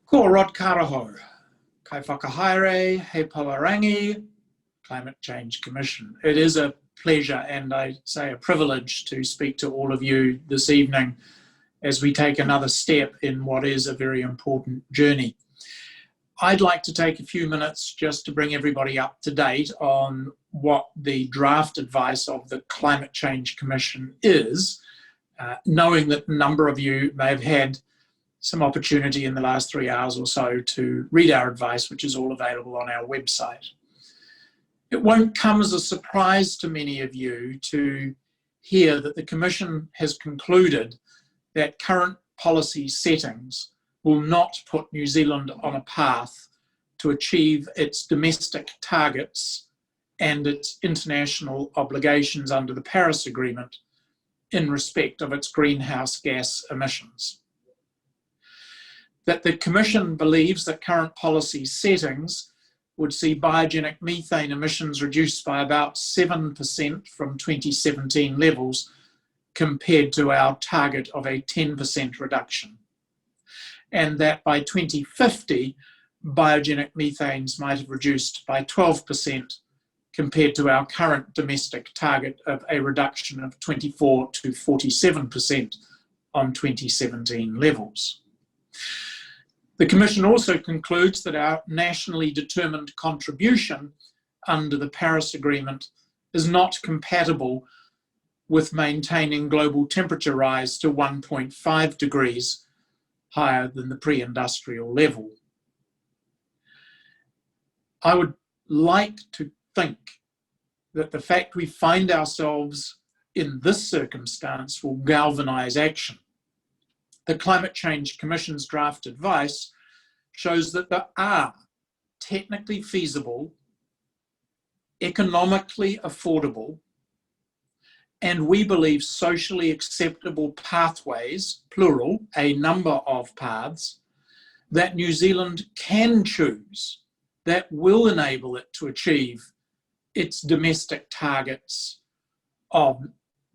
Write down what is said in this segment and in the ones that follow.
Ko Rod Carr, kai whakahaere, he Pawarangi, Climate Change Commission. It is a pleasure and I say a privilege to speak to all of you this evening as we take another step in what is a very important journey. I'd like to take a few minutes just to bring everybody up to date on what the draft advice of the Climate Change Commission is, knowing that a number of you may have had some opportunity in the last 3 hours or so to read our advice, which is all available on our website. It won't come as a surprise to many of you to hear that the Commission has concluded that current policy settings will not put New Zealand on a path to achieve its domestic targets and its international obligations under the Paris Agreement in respect of its greenhouse gas emissions. That the Commission believes that current policy settings would see biogenic methane emissions reduced by about 7% from 2017 levels compared to our target of a 10% reduction. And that by 2050, biogenic methanes might have reduced by 12% compared to our current domestic target of a reduction of 24 to 47% on 2017 levels. The Commission also concludes that our nationally determined contribution under the Paris Agreement is not compatible with maintaining global temperature rise to 1.5 degrees higher than the pre-industrial level. I would like to think that the fact we find ourselves in this circumstance will galvanise action. The Climate Change Commission's draft advice shows that there are technically feasible, economically affordable, and we believe socially acceptable pathways, plural, a number of paths, that New Zealand can choose that will enable it to achieve its domestic targets of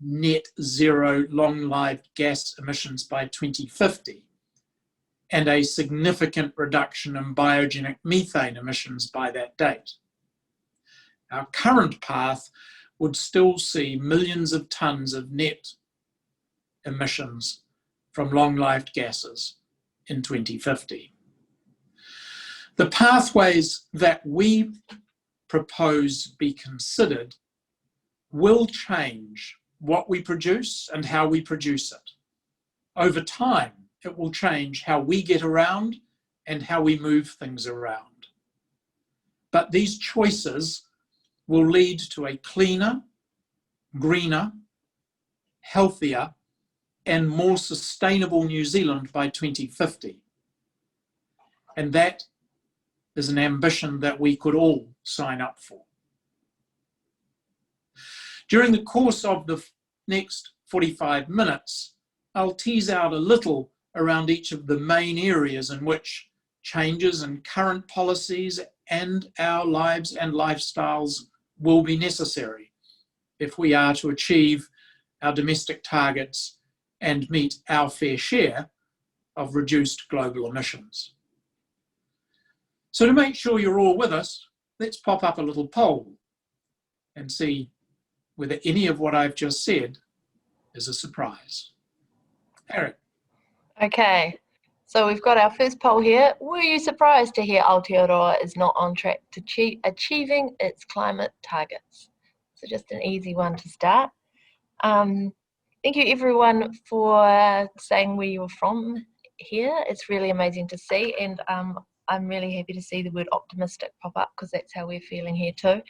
net zero long-lived gas emissions by 2050 and a significant reduction in biogenic methane emissions by that date. Our current path would still see millions of tonnes of net emissions from long-lived gases in 2050. The pathways that we propose be considered will change what we produce and how we produce it. Over time, it will change how we get around and how we move things around. But these choices will lead to a cleaner, greener, healthier, and more sustainable New Zealand by 2050. And that is an ambition that we could all sign up for. During the course of the next 45 minutes, I'll tease out a little around each of the main areas in which changes in current policies and our lives and lifestyles will be necessary if we are to achieve our domestic targets and meet our fair share of reduced global emissions. So to make sure you're all with us, let's pop up a little poll and see whether any of what I've just said is a surprise. Harry. Okay, so we've got our first poll here. Were you surprised to hear Aotearoa is not on track to achieving its climate targets? So just an easy one to start. Thank you everyone for saying where you were from here. It's really amazing to see, and I'm really happy to see the word optimistic pop up because that's how we're feeling here too.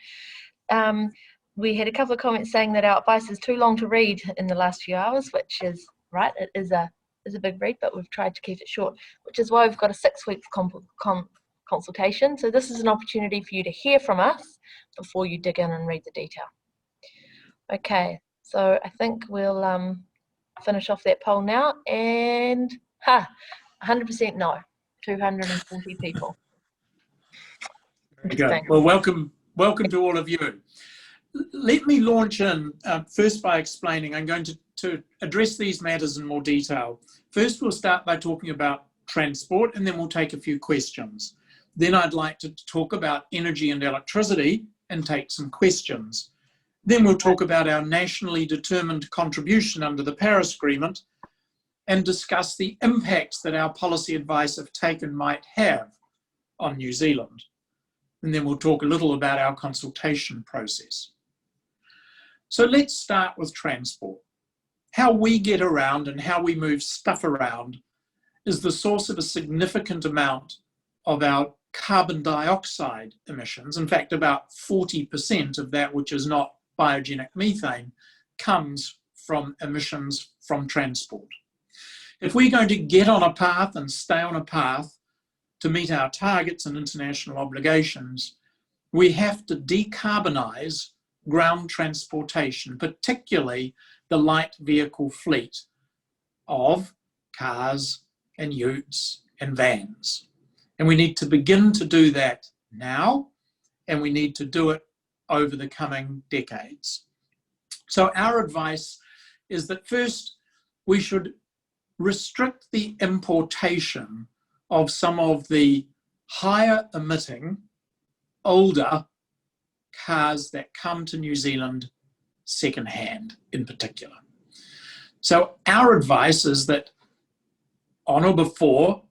We had a couple of comments saying that our advice is too long to read in the last few hours, which is right, it is a big read, but we've tried to keep it short, which is why we've got a 6-week consultation. So this is an opportunity for you to hear from us before you dig in and read the detail. Okay, so I think we'll finish off that poll now, and 100% no, 240 people. Very good. Well, welcome to all of you. Let me launch in first by explaining. I'm going to address these matters in more detail. First, we'll start by talking about transport, and then we'll take a few questions. Then I'd like to talk about energy and electricity and take some questions. Then we'll talk about our nationally determined contribution under the Paris Agreement and discuss the impacts that our policy advice, if taken, might have on New Zealand. And then we'll talk a little about our consultation process. So let's start with transport. How we get around and how we move stuff around is the source of a significant amount of our carbon dioxide emissions. In fact, about 40% of that which is not biogenic methane comes from emissions from transport. If we're going to get on a path and stay on a path to meet our targets and international obligations, we have to decarbonise ground transportation, particularly the light vehicle fleet of cars and utes and vans. And we need to begin to do that now, and we need to do it over the coming decades. So our advice is that first we should restrict the importation of some of the higher emitting, older cars that come to New Zealand secondhand in particular. So our advice is that on or before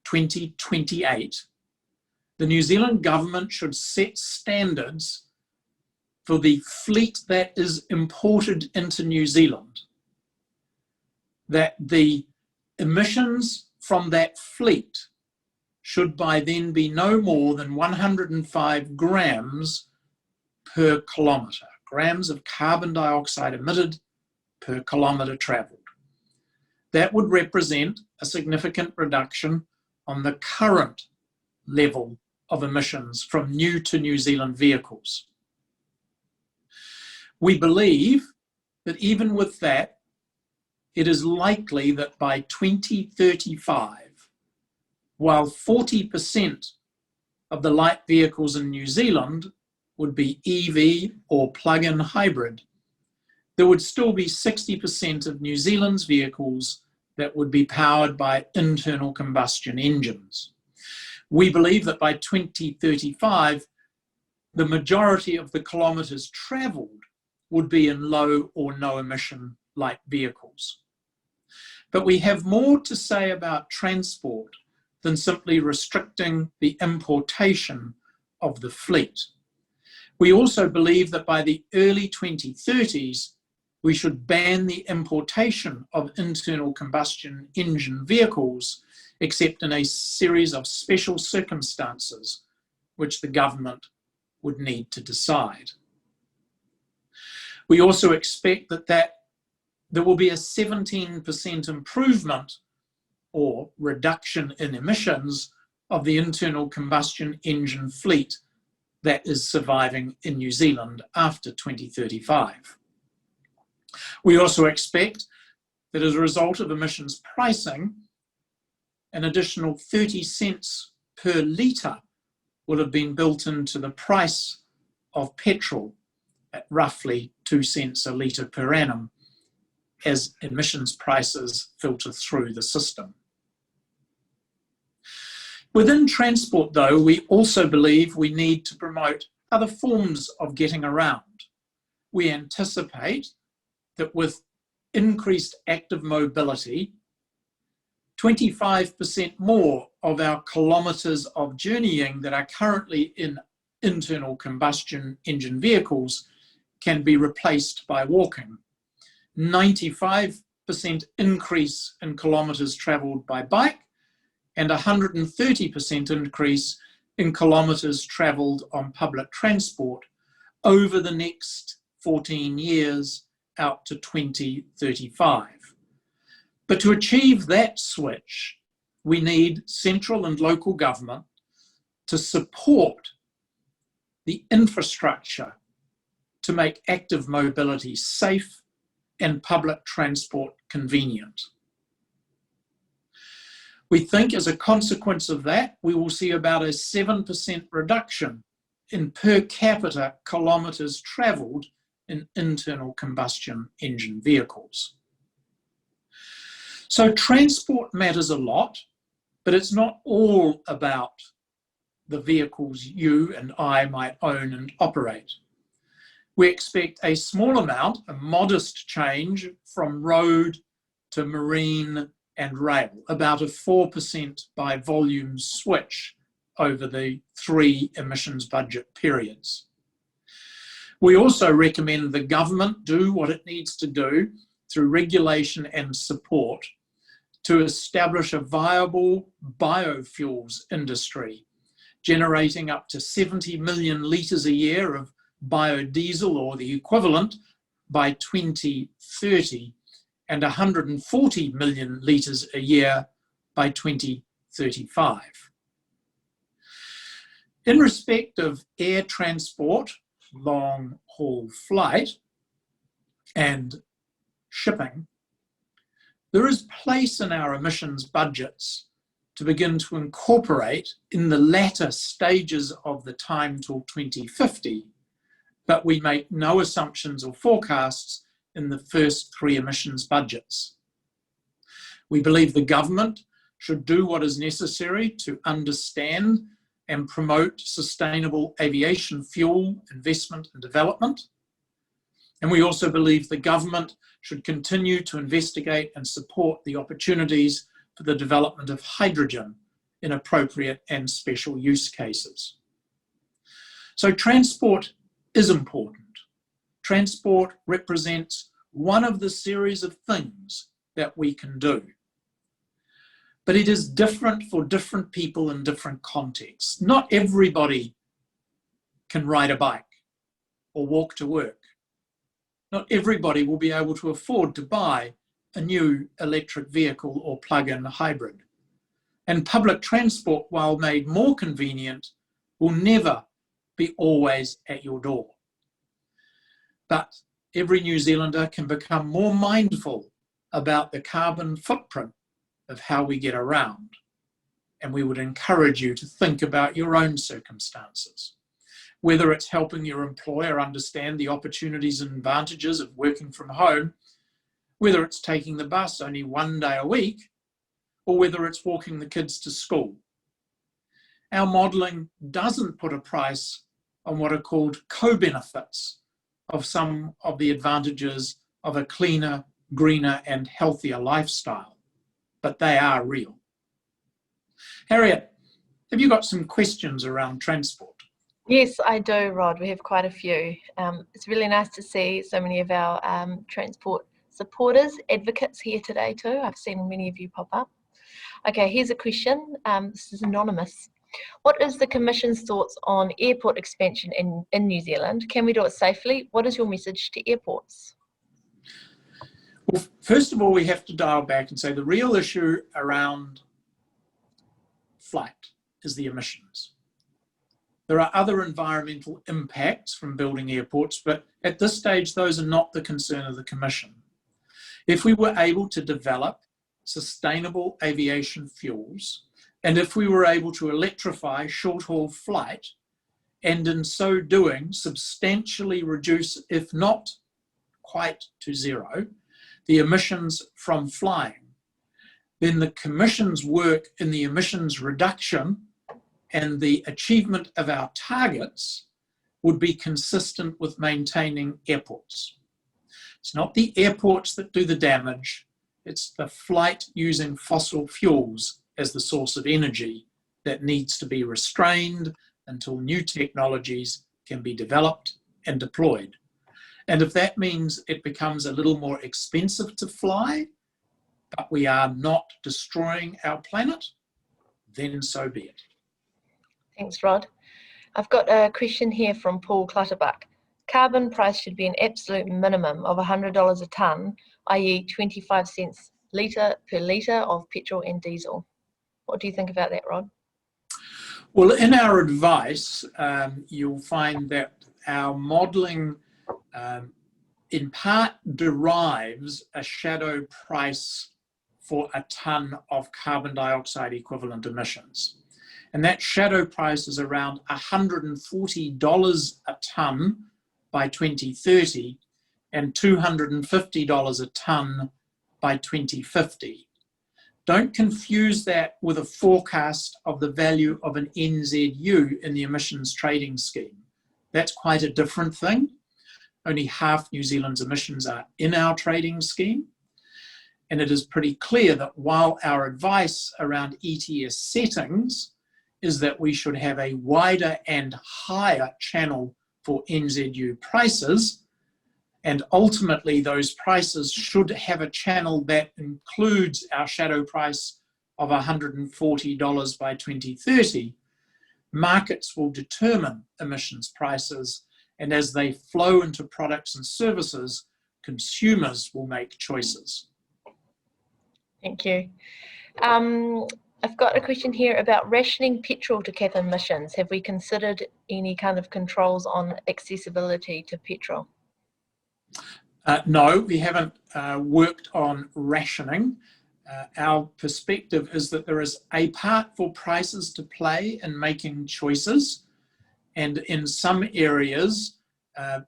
2028, the New Zealand government should set standards for the fleet that is imported into New Zealand, that the emissions from that fleet should by then be no more than 105 grams per kilometre, grams of carbon dioxide emitted per kilometre travelled. That would represent a significant reduction on the current level of emissions from new to New Zealand vehicles. We believe that even with that, it is likely that by 2035, while 40% of the light vehicles in New Zealand would be EV or plug-in hybrid, there would still be 60% of New Zealand's vehicles that would be powered by internal combustion engines. We believe that by 2035, the majority of the kilometres travelled would be in low or no emission light vehicles. But we have more to say about transport than simply restricting the importation of the fleet. We also believe that by the early 2030s, we should ban the importation of internal combustion engine vehicles, except in a series of special circumstances, which the government would need to decide. We also expect that there will be a 17% improvement or reduction in emissions of the internal combustion engine fleet that is surviving in New Zealand after 2035. We also expect that as a result of emissions pricing, an additional 30 cents per litre will have been built into the price of petrol at roughly 2 cents a litre per annum as emissions prices filter through the system. Within transport, though, we also believe we need to promote other forms of getting around. We anticipate that with increased active mobility, 25% more of our kilometres of journeying that are currently in internal combustion engine vehicles can be replaced by walking. 95% increase in kilometres travelled by bike, and 130% increase in kilometres travelled on public transport over the next 14 years out to 2035. But to achieve that switch, we need central and local government to support the infrastructure to make active mobility safe and public transport convenient. We think as a consequence of that, we will see about a 7% reduction in per capita kilometres travelled in internal combustion engine vehicles. So transport matters a lot, But it's not all about the vehicles you and I might own and operate. We expect a small amount, a modest change from road to marine and rail, about a 4% by volume switch over the 3 emissions budget periods. We also recommend the government do what it needs to do through regulation and support to establish a viable biofuels industry, generating up to 70 million litres a year of biodiesel or the equivalent by 2030 and 140 million litres a year by 2035. In respect of air transport, long-haul flight and shipping, there is place in our emissions budgets to begin to incorporate in the latter stages of the time till 2050, but we make no assumptions or forecasts in the first 3 emissions budgets. We believe the government should do what is necessary to understand and promote sustainable aviation fuel investment and development. And we also believe the government should continue to investigate and support the opportunities for the development of hydrogen in appropriate and special use cases. So transport is important. Transport represents one of the series of things that we can do. But it is different for different people in different contexts. Not everybody can ride a bike or walk to work. Not everybody will be able to afford to buy a new electric vehicle or plug-in hybrid. And public transport, while made more convenient, will never be always at your door. But every New Zealander can become more mindful about the carbon footprint of how we get around. And we would encourage you to think about your own circumstances, whether it's helping your employer understand the opportunities and advantages of working from home, whether it's taking the bus only 1 day a week, or whether it's walking the kids to school. Our modelling doesn't put a price on what are called co-benefits of some of the advantages of a cleaner, greener and healthier lifestyle, but they are real. Harriet, have you got some questions around transport? Yes, I do, Rod. We have quite a few. It's really nice to see so many of our transport supporters, advocates here today too. I've seen many of you pop up. Okay, here's a question. This is anonymous. What is the Commission's thoughts on airport expansion in New Zealand? Can we do it safely? What is your message to airports? Well, first of all, we have to dial back and say the real issue around flight is the emissions. There are other environmental impacts from building airports, but at this stage, those are not the concern of the Commission. If we were able to develop sustainable aviation fuels, and if we were able to electrify short-haul flight, and in so doing, substantially reduce, if not quite to zero, the emissions from flying, then the Commission's work in the emissions reduction and the achievement of our targets would be consistent with maintaining airports. It's not the airports that do the damage, it's the flight using fossil fuels as the source of energy that needs to be restrained until new technologies can be developed and deployed. And if that means it becomes a little more expensive to fly, but we are not destroying our planet, then so be it. Thanks, Rod. I've got a question here from Paul Clutterbuck. Carbon price should be an absolute minimum of $100 a tonne, i.e. 25 cents per litre of petrol and diesel. What do you think about that, Rod? Well, in our advice, you'll find that our modelling in part derives a shadow price for a tonne of carbon dioxide equivalent emissions. And that shadow price is around $140 a tonne by 2030 and $250 a tonne by 2050. Don't confuse that with a forecast of the value of an NZU in the emissions trading scheme. That's quite a different thing. Only half New Zealand's emissions are in our trading scheme. And it is pretty clear that while our advice around ETS settings is that we should have a wider and higher channel for NZU prices, and ultimately those prices should have a channel that includes our shadow price of $140 by 2030, markets will determine emissions prices, and as they flow into products and services, consumers will make choices. Thank you. I've got a question here about rationing petrol to cap emissions. Have we considered any kind of controls on accessibility to petrol? No, we haven't worked on rationing. Our perspective is that there is a part for prices to play in making choices. And in some areas,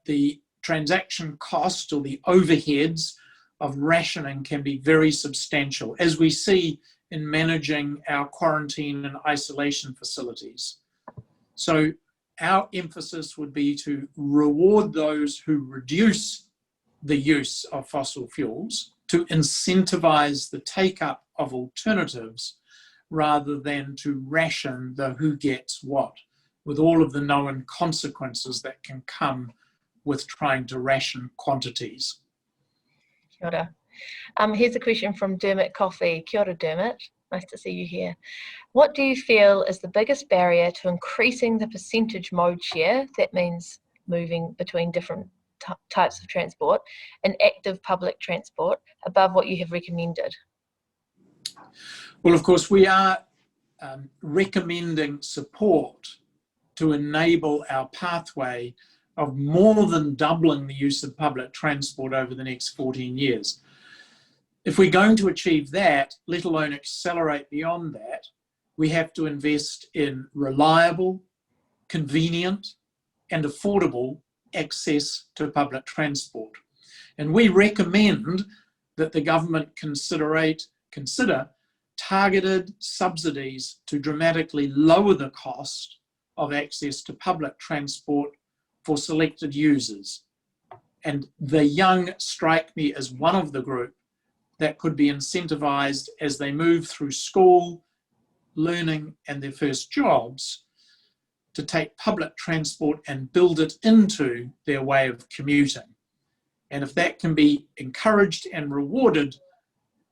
the transaction cost or the overheads of rationing can be very substantial, as we see in managing our quarantine and isolation facilities. So our emphasis would be to reward those who reduce the use of fossil fuels, to incentivize the take-up of alternatives, rather than to ration the who gets what, with all of the known consequences that can come with trying to ration quantities. Kia ora. Here's a question from Dermot Coffey. Kia ora, Dermot. Nice to see you here. What do you feel is the biggest barrier to increasing the percentage mode share, that means moving between different types of transport, and active public transport above what you have recommended? Well, of course, we are recommending support to enable our pathway of more than doubling the use of public transport over the next 14 years. If we're going to achieve that, let alone accelerate beyond that, we have to invest in reliable, convenient, and affordable access to public transport. And we recommend that the government consider targeted subsidies to dramatically lower the cost of access to public transport for selected users. And the young strike me as one of the group that could be incentivized as they move through school, learning, and their first jobs to take public transport and build it into their way of commuting. And if that can be encouraged and rewarded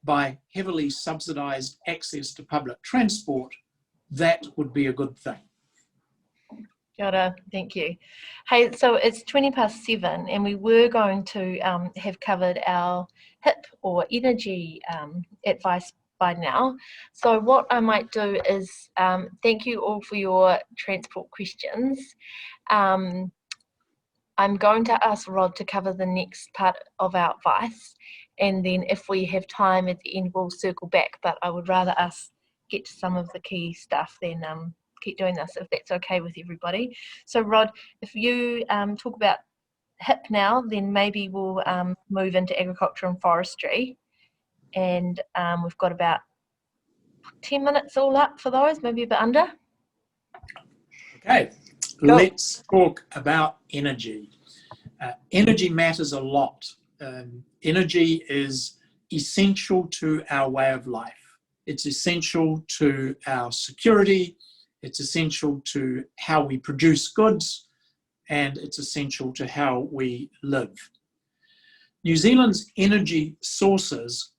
by heavily subsidized access to public transport, that would be a good thing. Kia ora, thank you. Hey, so it's 7:20 and we were going to have covered our HIP or energy advice by now. So what I might do is thank you all for your transport questions. I'm going to ask Rod to cover the next part of our advice, and then if we have time at the end, we'll circle back, but I would rather us get to some of the key stuff than keep doing this, if that's okay with everybody. So Rod, if you talk about HIP now, then maybe we'll move into agriculture and forestry. And we've got about 10 minutes all up for those, maybe a bit under. Okay, Go. Let's talk about energy. Energy matters a lot. Energy is essential to our way of life. It's essential to our security. It's essential to how we produce goods, and it's essential to how we live. New Zealand's energy sources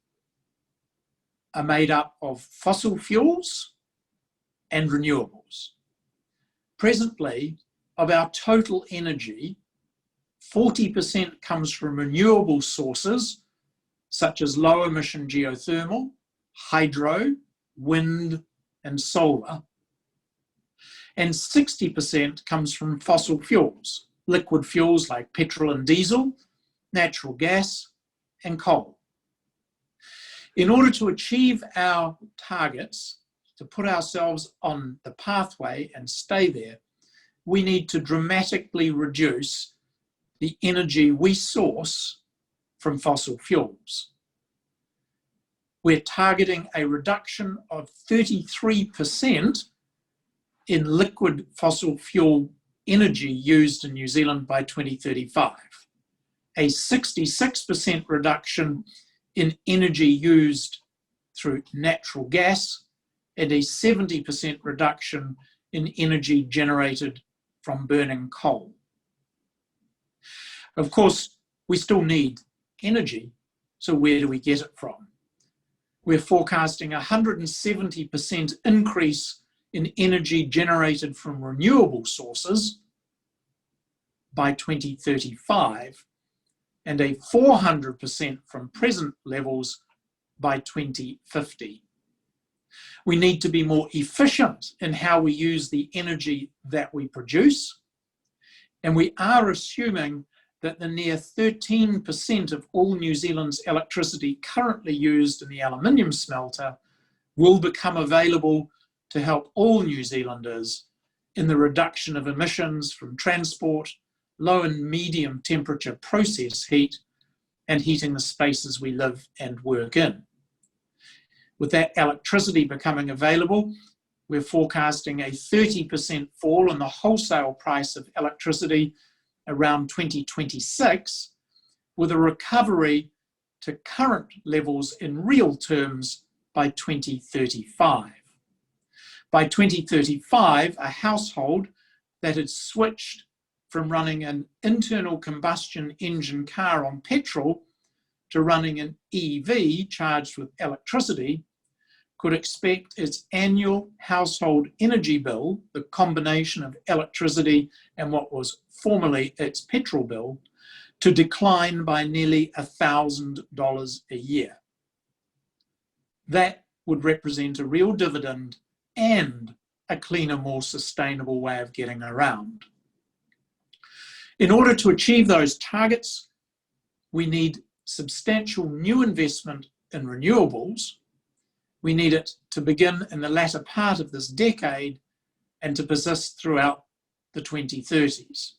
are made up of fossil fuels and renewables. Presently, of our total energy, 40% comes from renewable sources, such as low emission geothermal, hydro, wind, and solar. And 60% comes from fossil fuels, liquid fuels like petrol and diesel, natural gas, and coal. In order to achieve our targets, to put ourselves on the pathway and stay there, we need to dramatically reduce the energy we source from fossil fuels. we're targeting a reduction of 33% in liquid fossil fuel energy used in New Zealand by 2035, a 66% reduction in energy used through natural gas, and a 70% reduction in energy generated from burning coal. Of course, we still need energy, so where do we get it from? We're forecasting a 170% increase in energy generated from renewable sources by 2035, and a 400% from present levels by 2050. We need to be more efficient in how we use the energy that we produce, and we are assuming that the near 13% of all New Zealand's electricity currently used in the aluminium smelter will become available to help all New Zealanders in the reduction of emissions from transport, low and medium temperature process heat, and heating the spaces we live and work in. With that electricity becoming available, we're forecasting a 30% fall in the wholesale price of electricity around 2026, with a recovery to current levels in real terms by 2035. By 2035, a household that had switched from running an internal combustion engine car on petrol to running an EV charged with electricity could expect its annual household energy bill, the combination of electricity and what was formerly its petrol bill, to decline by nearly $1,000 a year. That would represent a real dividend and a cleaner, more sustainable way of getting around. In order to achieve those targets, we need substantial new investment in renewables. We need it to begin in the latter part of this decade and to persist throughout the 2030s.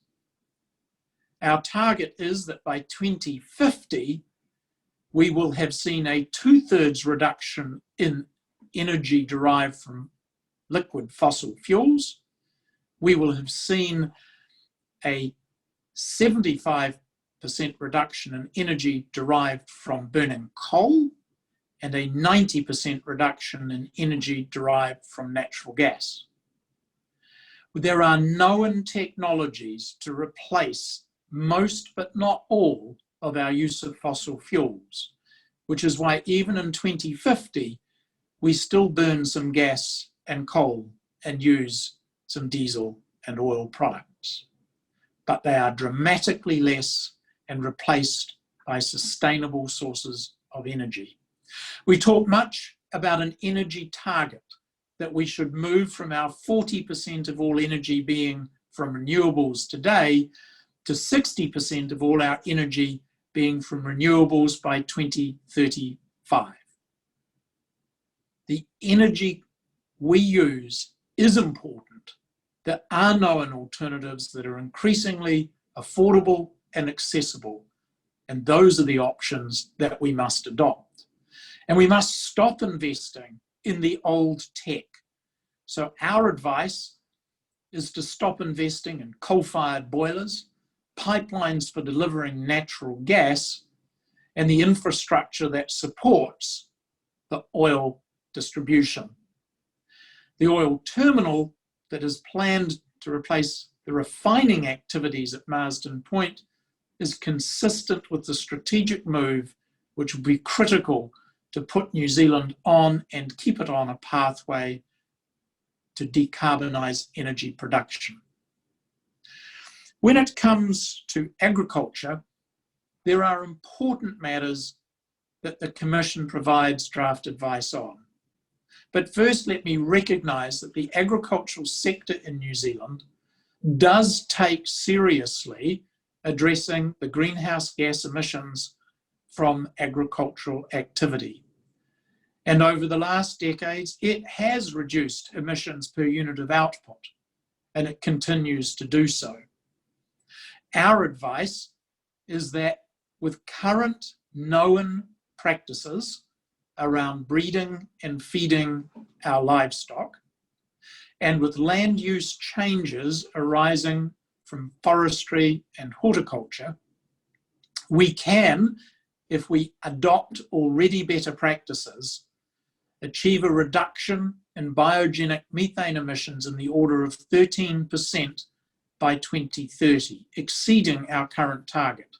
Our target is that by 2050, we will have seen a 2/3 reduction in energy derived from liquid fossil fuels. We will have seen a 75% reduction in energy derived from burning coal, and a 90% reduction in energy derived from natural gas. There are known technologies to replace most but not all of our use of fossil fuels, which is why even in 2050, we still burn some gas and coal and use some diesel and oil products. But they are dramatically less and replaced by sustainable sources of energy. We talk much about an energy target, that we should move from our 40% of all energy being from renewables today to 60% of all our energy being from renewables by 2035. The energy we use is important. There are known alternatives that are increasingly affordable and accessible, and those are the options that we must adopt. And we must stop investing in the old tech. So our advice is to stop investing in coal-fired boilers, pipelines for delivering natural gas, and the infrastructure that supports the oil distribution. The oil terminal that is planned to replace the refining activities at Marsden Point is consistent with the strategic move, which will be critical to put New Zealand on and keep it on a pathway to decarbonise energy production. When it comes to agriculture, there are important matters that the Commission provides draft advice on. But first, let me recognise that the agricultural sector in New Zealand does take seriously addressing the greenhouse gas emissions from agricultural activity. And over the last decades, it has reduced emissions per unit of output, and it continues to do so. Our advice is that with current known practices, around breeding and feeding our livestock, and with land use changes arising from forestry and horticulture, we can, if we adopt already better practices, achieve a reduction in biogenic methane emissions in the order of 13% by 2030, exceeding our current target.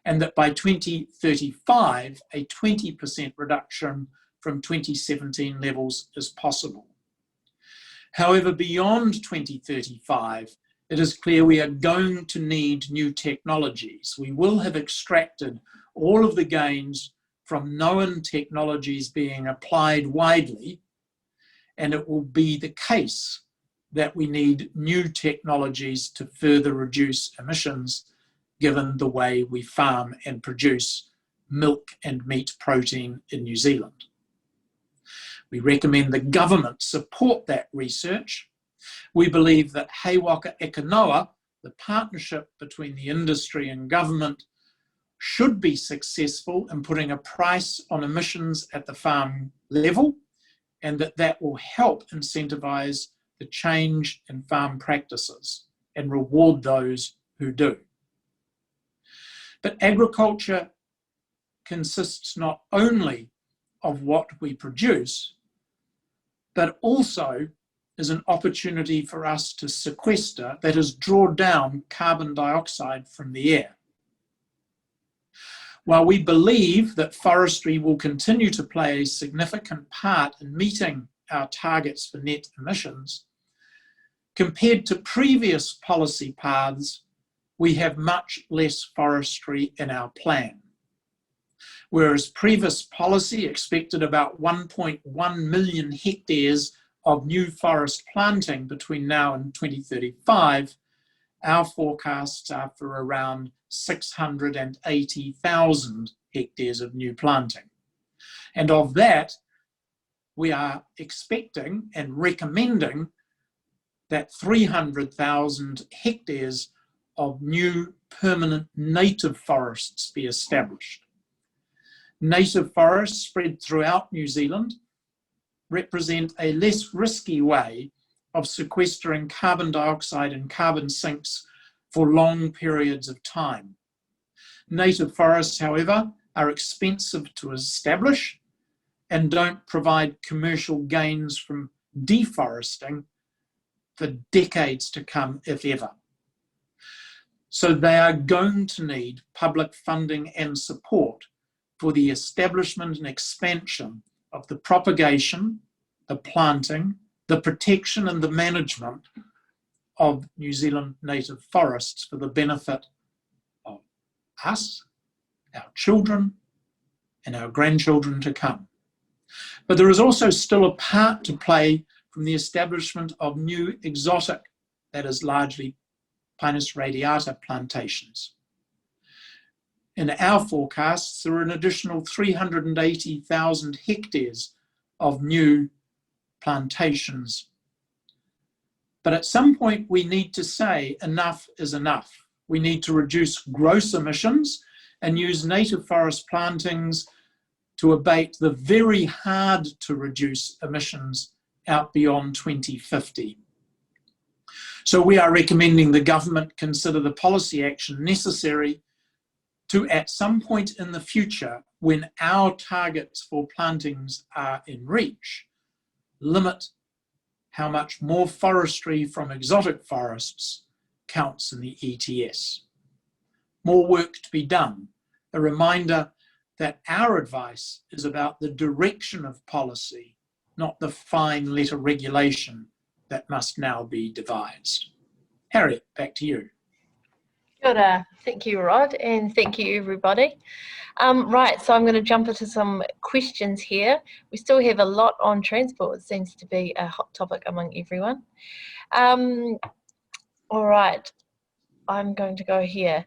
And that by 2035, a 20% reduction from 2017 levels is possible. However, beyond 2035, it is clear we are going to need new technologies. We will have extracted all of the gains from known technologies being applied widely, and it will be the case that we need new technologies to further reduce emissions, given the way we farm and produce milk and meat protein in New Zealand. We recommend the government support that research. We believe that He Waka Eke Noa, the partnership between the industry and government, should be successful in putting a price on emissions at the farm level, and that will help incentivise the change in farm practices and reward those who do. But agriculture consists not only of what we produce, but also is an opportunity for us to sequester, that is, draw down carbon dioxide from the air. While we believe that forestry will continue to play a significant part in meeting our targets for net emissions, compared to previous policy paths, we have much less forestry in our plan. Whereas previous policy expected about 1.1 million hectares of new forest planting between now and 2035, our forecasts are for around 680,000 hectares of new planting. And of that, we are expecting and recommending that 300,000 hectares of new permanent native forests be established. Native forests spread throughout New Zealand represent a less risky way of sequestering carbon dioxide and carbon sinks for long periods of time. Native forests, however, are expensive to establish and don't provide commercial gains from deforesting for decades to come, if ever. So they are going to need public funding and support for the establishment and expansion of the propagation, the planting, the protection and the management of New Zealand native forests for the benefit of us, our children, and our grandchildren to come. But there is also still a part to play from the establishment of new exotic, that is largely Pinus radiata plantations. In our forecasts, there are an additional 380,000 hectares of new plantations. But at some point, we need to say enough is enough. We need to reduce gross emissions and use native forest plantings to abate the very hard to reduce emissions out beyond 2050. So we are recommending the government consider the policy action necessary to, at some point in the future, when our targets for plantings are in reach, limit how much more forestry from exotic forests counts in the ETS. More work to be done. A reminder that our advice is about the direction of policy, not the fine letter regulation that must now be devised. Harriet, back to you. Kia ora. Thank you, Rod, and thank you, everybody. Right, so I'm going to jump into some questions here. We still have a lot on transport. It seems to be a hot topic among everyone. All right, I'm going to go here.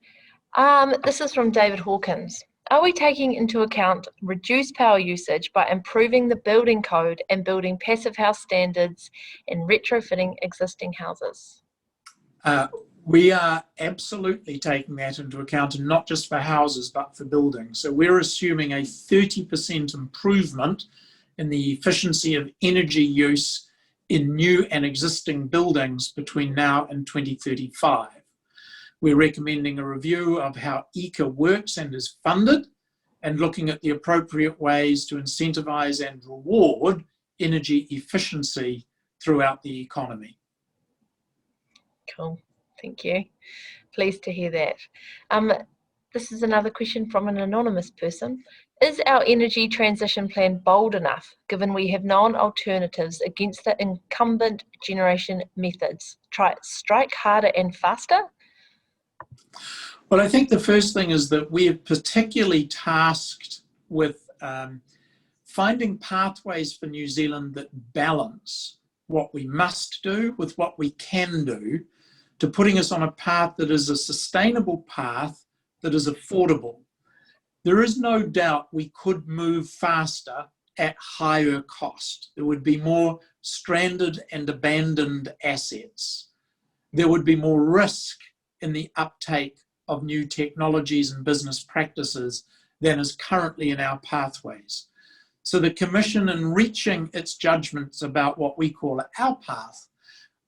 This is from David Hawkins. Are we taking into account reduced power usage by improving the building code and building passive house standards and retrofitting existing houses? We are absolutely taking that into account, and not just for houses, but for buildings. So we're assuming a 30% improvement in the efficiency of energy use in new and existing buildings between now and 2035. We're recommending a review of how ECA works and is funded, and looking at the appropriate ways to incentivise and reward energy efficiency throughout the economy. Cool, thank you. Pleased to hear that. This is another question from an anonymous person. Is our energy transition plan bold enough, given we have known alternatives against the incumbent generation methods? Strike harder and faster? Well, I think the first thing is that we are particularly tasked with finding pathways for New Zealand that balance what we must do with what we can do, to putting us on a path that is a sustainable path that is affordable. There is no doubt we could move faster at higher cost. There would be more stranded and abandoned assets. There would be more risk in the uptake of new technologies and business practices than is currently in our pathways. So the Commission, in reaching its judgments about what we call our path,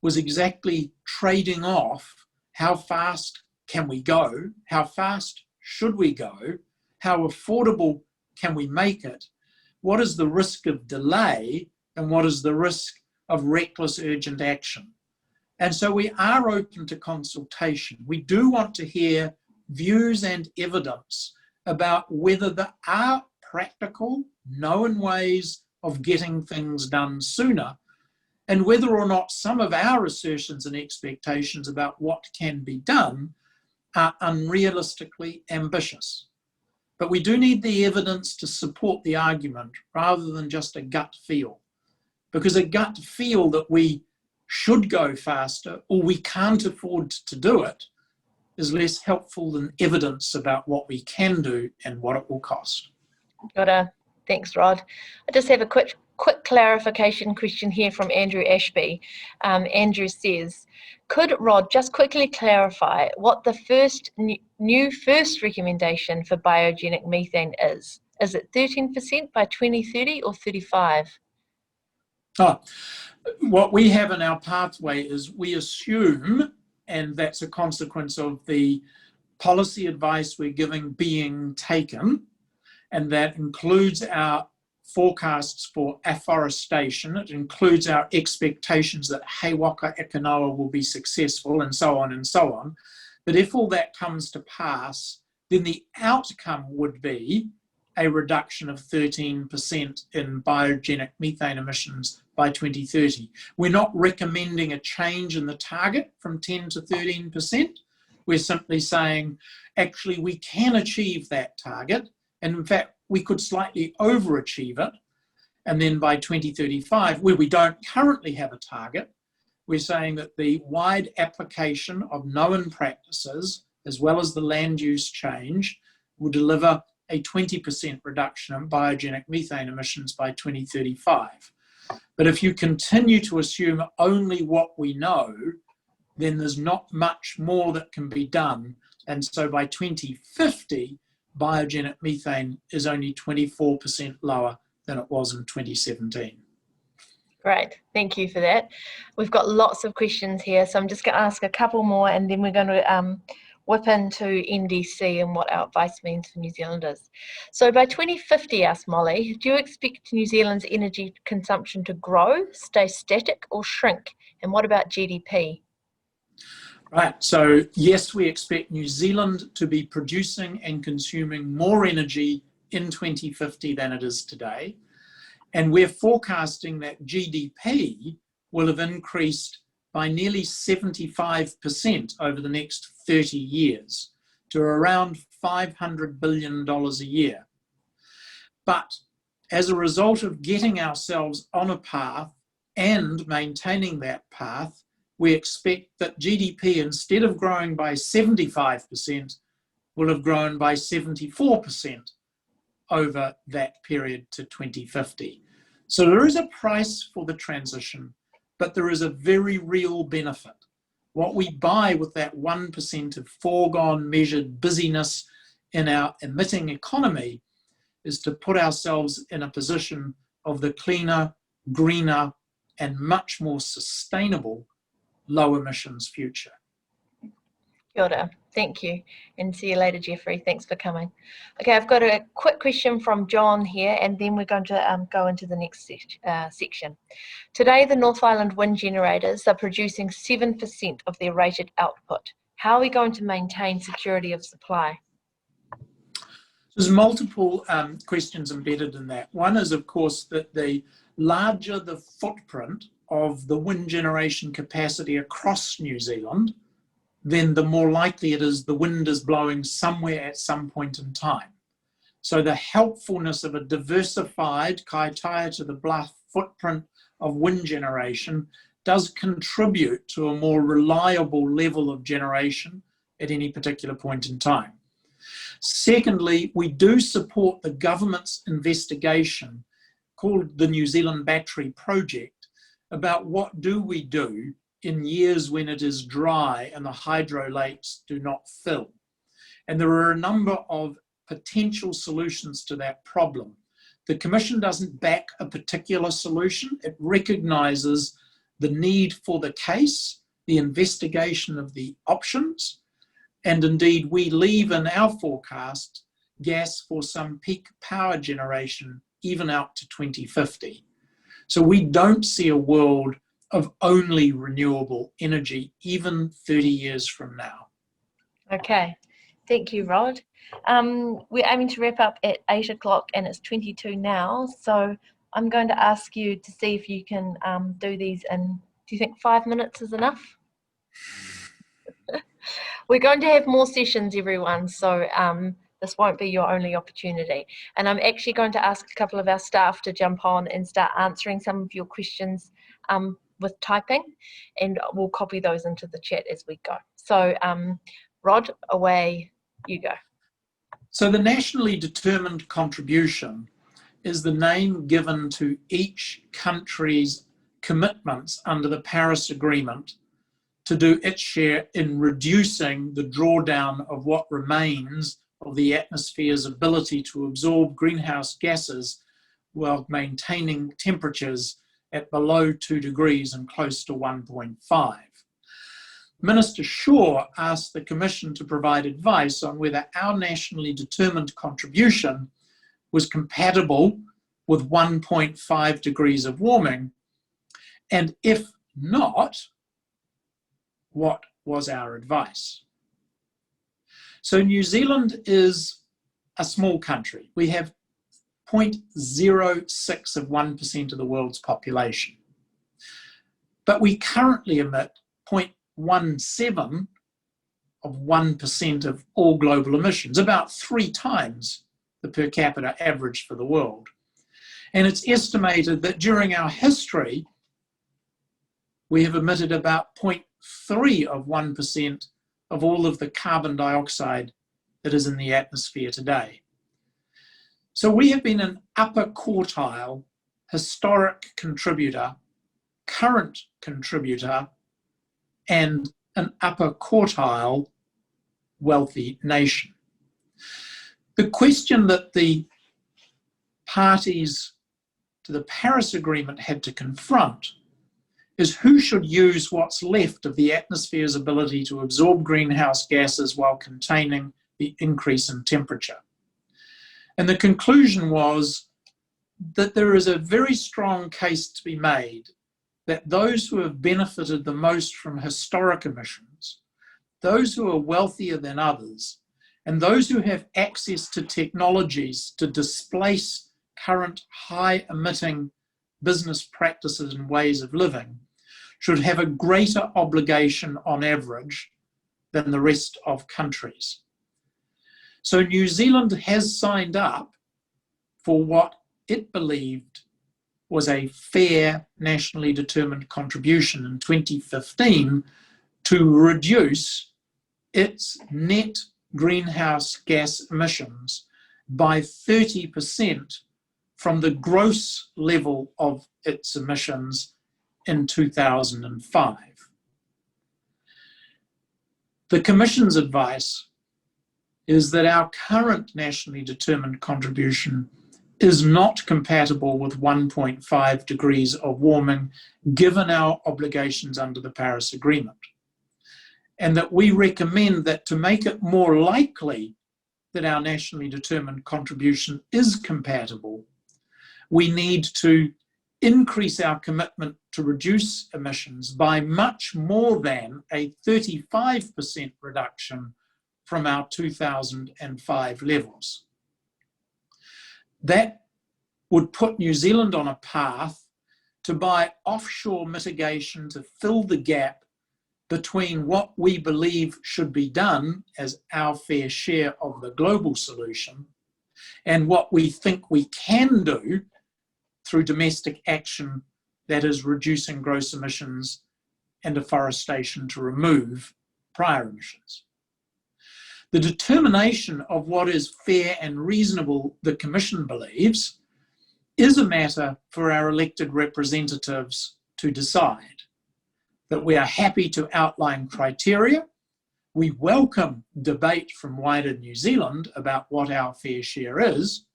was exactly trading off how fast can we go, how fast should we go, how affordable can we make it, what is the risk of delay, and what is the risk of reckless urgent action. And so we are open to consultation. We do want to hear views and evidence about whether there are practical, known ways of getting things done sooner, and whether or not some of our assertions and expectations about what can be done are unrealistically ambitious. But we do need the evidence to support the argument rather than just a gut feel. Because a gut feel that we should go faster or we can't afford to do it is less helpful than evidence about what we can do and what it will cost. Thanks, Rod. I just have a quick clarification question here from Andrew Ashby. Andrew says, could Rod just quickly clarify what the first recommendation for biogenic methane is? Is it 13% by 2030 or 35? What we have in our pathway is we assume, and that's a consequence of the policy advice we're giving being taken, and that includes our forecasts for afforestation, it includes our expectations that He Waka Eke Noa will be successful, and so on and so on. But if all that comes to pass, then the outcome would be a reduction of 13% in biogenic methane emissions by 2030. We're not recommending a change in the target from 10 to 13%. We're simply saying, actually, we can achieve that target. And in fact, we could slightly overachieve it. And then by 2035, where we don't currently have a target, we're saying that the wide application of known practices, as well as the land use change, will deliver a 20% reduction in biogenic methane emissions by 2035. But if you continue to assume only what we know, then there's not much more that can be done. And so by 2050, biogenic methane is only 24% lower than it was in 2017. Great, thank you for that. We've got lots of questions here, so I'm just going to ask a couple more and then we're going to whip into NDC and what our advice means for New Zealanders. So by 2050, asked Molly, do you expect New Zealand's energy consumption to grow, stay static or shrink? And what about GDP? Right, so yes, we expect New Zealand to be producing and consuming more energy in 2050 than it is today. And we're forecasting that GDP will have increased by nearly 75% over the next 30 years to around $500 billion a year. But as a result of getting ourselves on a path and maintaining that path, we expect that GDP, instead of growing by 75%, will have grown by 74% over that period to 2050. So there is a price for the transition, but there is a very real benefit. What we buy with that 1% of foregone measured busyness in our emitting economy is to put ourselves in a position of the cleaner, greener, and much more sustainable low emissions future. Kia ora. Thank you. And see you later, Jeffrey. Thanks for coming. Okay, I've got a quick question from John here, and then we're going to go into the next section. Today, the North Island wind generators are producing 7% of their rated output. How are we going to maintain security of supply? There's multiple questions embedded in that. One is, of course, that the larger the footprint of the wind generation capacity across New Zealand, then the more likely it is the wind is blowing somewhere at some point in time. So the helpfulness of a diversified, kai taia to the bluff footprint of wind generation does contribute to a more reliable level of generation at any particular point in time. Secondly, we do support the government's investigation called the New Zealand Battery Project about what do we do in years when it is dry and the hydro lakes do not fill. And there are a number of potential solutions to that problem. The Commission doesn't back a particular solution. It recognises the need for the case, the investigation of the options, and indeed we leave in our forecast gas for some peak power generation even out to 2050. So we don't see a world of only renewable energy even 30 years from now. Okay, thank you, Rod. We're aiming to wrap up at 8 o'clock and it's 22 now, so I'm going to ask you to see if you can do these in, do you think 5 minutes is enough? We're going to have more sessions, everyone, so this won't be your only opportunity. And I'm actually going to ask a couple of our staff to jump on and start answering some of your questions with typing, and we'll copy those into the chat as we go. So Rod, away you go. So the nationally determined contribution is the name given to each country's commitments under the Paris Agreement to do its share in reducing the drawdown of what remains of the atmosphere's ability to absorb greenhouse gases while maintaining temperatures at below 2 degrees and close to 1.5. Minister Shaw asked the Commission to provide advice on whether our nationally determined contribution was compatible with 1.5 degrees of warming, and if not, what was our advice? So New Zealand is a small country. We have 0.06 of 1% of the world's population. But we currently emit 0.17 of 1% of all global emissions, about 3 times the per capita average for the world. And it's estimated that during our history, we have emitted about 0.3 of 1% of all of the carbon dioxide that is in the atmosphere today. So we have been an upper quartile, historic contributor, current contributor, and an upper quartile wealthy nation. The question that the parties to the Paris Agreement had to confront is who should use what's left of the atmosphere's ability to absorb greenhouse gases while containing the increase in temperature. And the conclusion was that there is a very strong case to be made that those who have benefited the most from historic emissions, those who are wealthier than others, and those who have access to technologies to displace current high-emitting business practices and ways of living, should have a greater obligation on average than the rest of countries. So New Zealand has signed up for what it believed was a fair nationally determined contribution in 2015 to reduce its net greenhouse gas emissions by 30% from the gross level of its emissions in 2005. The Commission's advice is that our current nationally determined contribution is not compatible with 1.5 degrees of warming, given our obligations under the Paris Agreement. And that we recommend that to make it more likely that our nationally determined contribution is compatible, we need to increase our commitment to reduce emissions by much more than a 35% reduction from our 2005 levels. That would put New Zealand on a path to buy offshore mitigation to fill the gap between what we believe should be done as our fair share of the global solution and what we think we can do through domestic action that is reducing gross emissions and afforestation to remove prior emissions. The determination of what is fair and reasonable, the Commission believes, is a matter for our elected representatives to decide. That we are happy to outline criteria. We welcome debate from wider New Zealand about what our fair share is,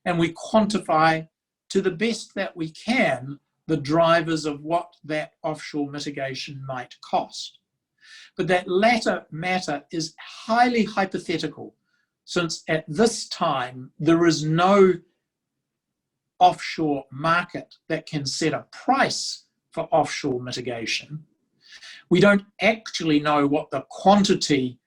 and we quantify to the best that we can the drivers of what that offshore mitigation might cost. But that latter matter is highly hypothetical, since at this time there is no offshore market that can set a price for offshore mitigation. We don't actually know what the quantity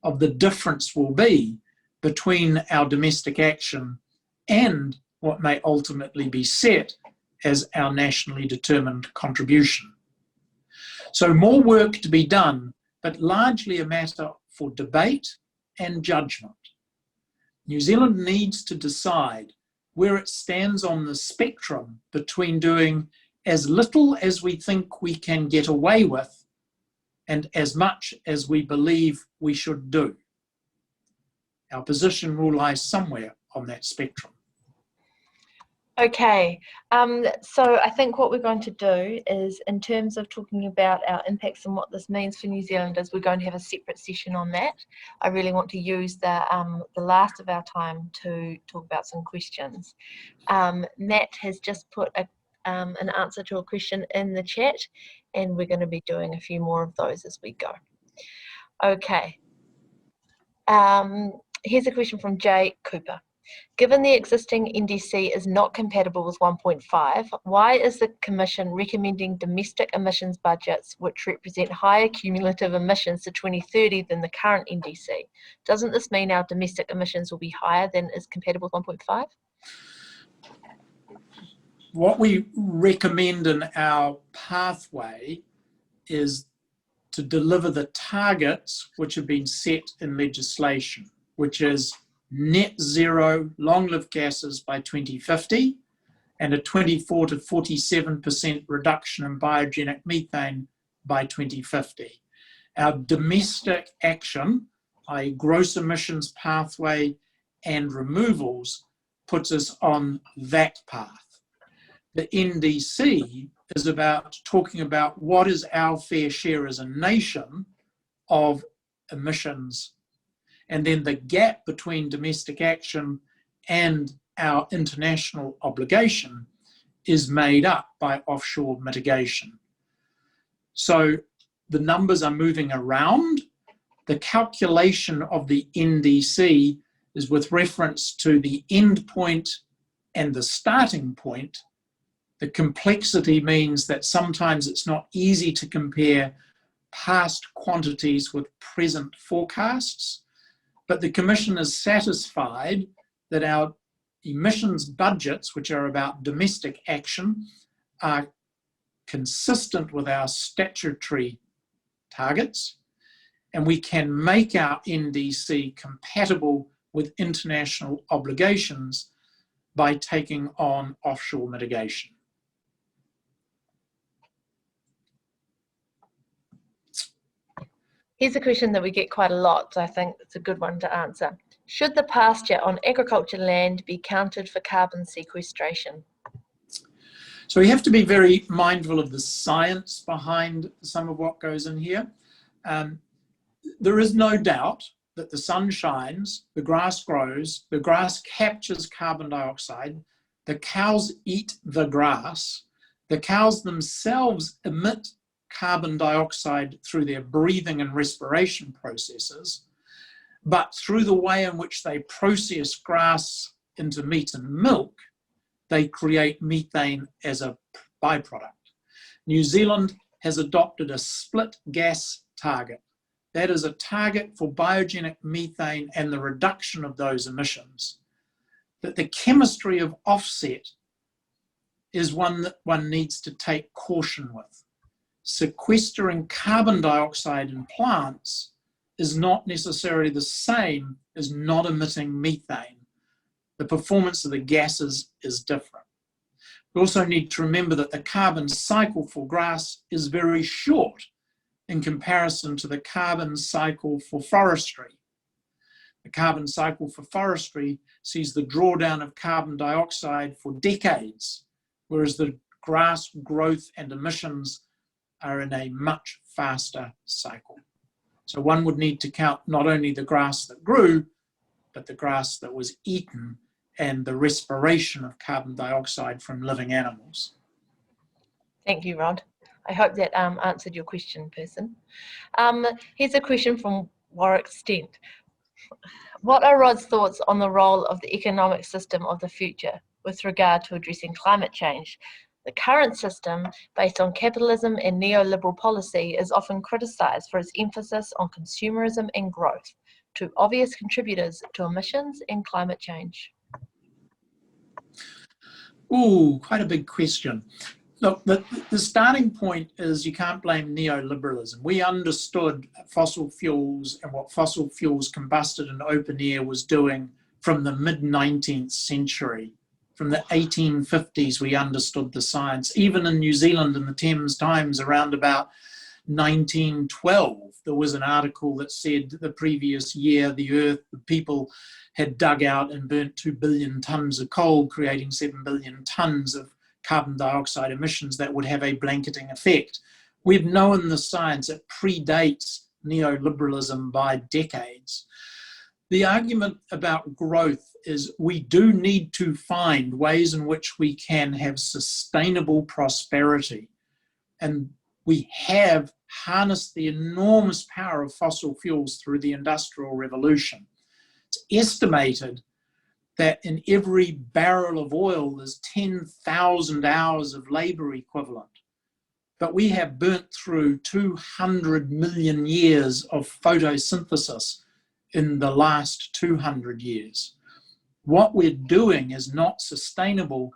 of the difference will be between our domestic action and what may ultimately be set as our nationally determined contribution. So more work to be done, but largely a matter for debate and judgment. New Zealand needs to decide where it stands on the spectrum between doing as little as we think we can get away with and as much as we believe we should do. Our position will lie somewhere on that spectrum. Okay, so I think what we're going to do is, in terms of talking about our impacts and what this means for New Zealanders, we're going to have a separate session on that. I really want to use the last of our time to talk about some questions. Matt has just put an answer to a question in the chat, and we're going to be doing a few more of those as we go. Okay, here's a question from Jay Cooper. Given the existing NDC is not compatible with 1.5, why is the Commission recommending domestic emissions budgets which represent higher cumulative emissions to 2030 than the current NDC? Doesn't this mean our domestic emissions will be higher than is compatible with 1.5? What we recommend in our pathway is to deliver the targets which have been set in legislation, which is net zero long-lived gases by 2050 and a 24 to 47% reduction in biogenic methane by 2050. Our domestic action, i.e. gross emissions pathway and removals, puts us on that path. The NDC is about talking about what is our fair share as a nation of emissions, and then the gap between domestic action and our international obligation is made up by offshore mitigation. So the numbers are moving around. The calculation of the NDC is with reference to the end point and the starting point. The complexity means that sometimes it's not easy to compare past quantities with present forecasts. But the Commission is satisfied that our emissions budgets, which are about domestic action, are consistent with our statutory targets, and we can make our NDC compatible with international obligations by taking on offshore mitigation. Here's a question that we get quite a lot, so I think it's a good one to answer. Should the pasture on agriculture land be counted for carbon sequestration? So we have to be very mindful of the science behind some of what goes in here. there is no doubt that the sun shines, the grass grows, the grass captures carbon dioxide, the cows eat the grass, the cows themselves emit carbon dioxide through their breathing and respiration processes, but through the way in which they process grass into meat and milk, they create methane as a byproduct. New Zealand has adopted a split gas target. That is a target for biogenic methane and the reduction of those emissions. That the chemistry of offset is one that one needs to take caution with. Sequestering carbon dioxide in plants is not necessarily the same as not emitting methane. The performance of the gases is different. We also need to remember that the carbon cycle for grass is very short in comparison to the carbon cycle for forestry. The carbon cycle for forestry sees the drawdown of carbon dioxide for decades, whereas the grass growth and emissions are in a much faster cycle. So one would need to count not only the grass that grew, but the grass that was eaten and the respiration of carbon dioxide from living animals. Thank you, Rod. I hope that answered your question, person. Here's a question from Warwick Stent. What are Rod's thoughts on the role of the economic system of the future with regard to addressing climate change? The current system, based on capitalism and neoliberal policy, is often criticised for its emphasis on consumerism and growth, two obvious contributors to emissions and climate change. Ooh, quite a big question. Look, the starting point is you can't blame neoliberalism. We understood fossil fuels and what fossil fuels combusted in open air was doing from the mid-19th century. From the 1850s, we understood the science. Even in New Zealand in the Thames Times around about 1912, there was an article that said the previous year, the people had dug out and burnt 2 billion tonnes of coal, creating 7 billion tonnes of carbon dioxide emissions that would have a blanketing effect. We've known the science. It predates neoliberalism by decades. The argument about growth is we do need to find ways in which we can have sustainable prosperity. And we have harnessed the enormous power of fossil fuels through the Industrial Revolution. It's estimated that in every barrel of oil there's 10,000 hours of labor equivalent. But we have burnt through 200 million years of photosynthesis in the last 200 years. What we're doing is not sustainable,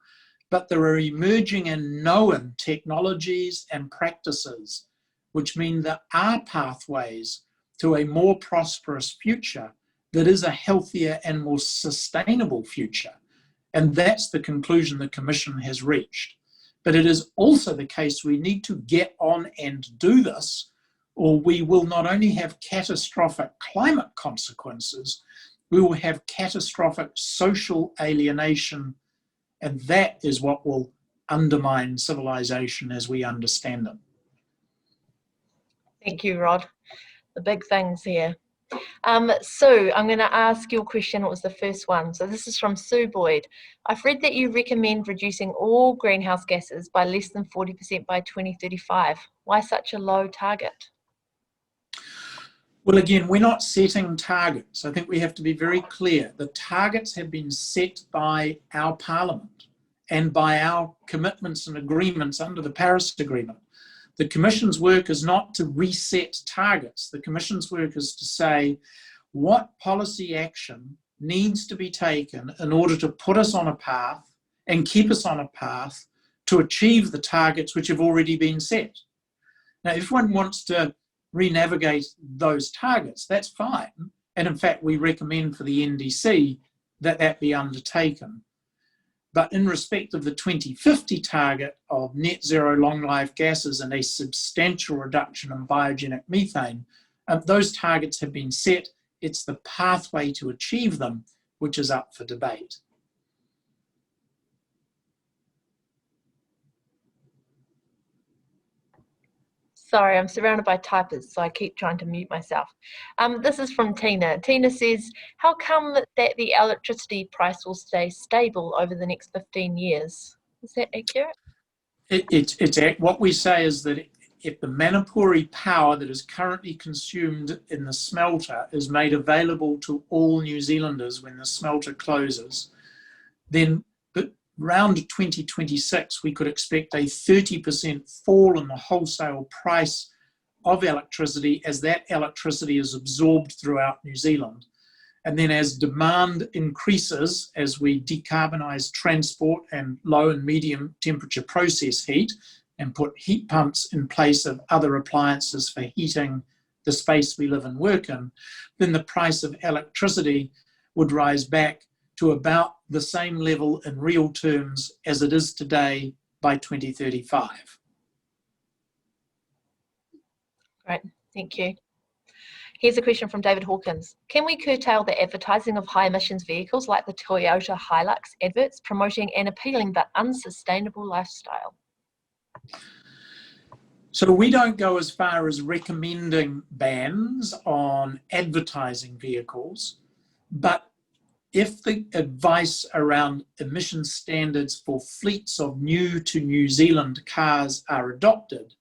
but there are emerging and known technologies and practices which mean there are pathways to a more prosperous future that is a healthier and more sustainable future. And that's the conclusion the Commission has reached. But it is also the case we need to get on and do this, or we will not only have catastrophic climate consequences, we will have catastrophic social alienation, and that is what will undermine civilization as we understand it. Thank you, Rod. The big things here. Sue, I'm going to ask your question. It was the first one. So this is from Sue Boyd. I've read that you recommend reducing all greenhouse gases by less than 40% by 2035. Why such a low target? Well, again, we're not setting targets. I think we have to be very clear. The targets have been set by our Parliament and by our commitments and agreements under the Paris Agreement. The Commission's work is not to reset targets. The Commission's work is to say what policy action needs to be taken in order to put us on a path and keep us on a path to achieve the targets which have already been set. Now, if one wants to re-navigate those targets, that's fine. And in fact, we recommend for the NDC that that be undertaken. But in respect of the 2050 target of net zero long life gases and a substantial reduction in biogenic methane, those targets have been set. It's the pathway to achieve them which is up for debate. Sorry, I'm surrounded by typers, so I keep trying to mute myself. This is from Tina. Tina says, how come that the electricity price will stay stable over the next 15 years? Is that accurate? What we say is that if the Manapuri power that is currently consumed in the smelter is made available to all New Zealanders when the smelter closes, then around 2026 we could expect a 30% fall in the wholesale price of electricity as that electricity is absorbed throughout New Zealand. And then as demand increases, as we decarbonise transport and low and medium temperature process heat and put heat pumps in place of other appliances for heating the space we live and work in, then the price of electricity would rise back to about the same level in real terms as it is today by 2035. Great, thank you. Here's a question from David Hawkins. Can we curtail the advertising of high emissions vehicles like the Toyota Hilux adverts promoting an appealing but unsustainable lifestyle? So we don't go as far as recommending bans on advertising vehicles, but if the advice around emission standards for fleets of new to New Zealand cars are adopted,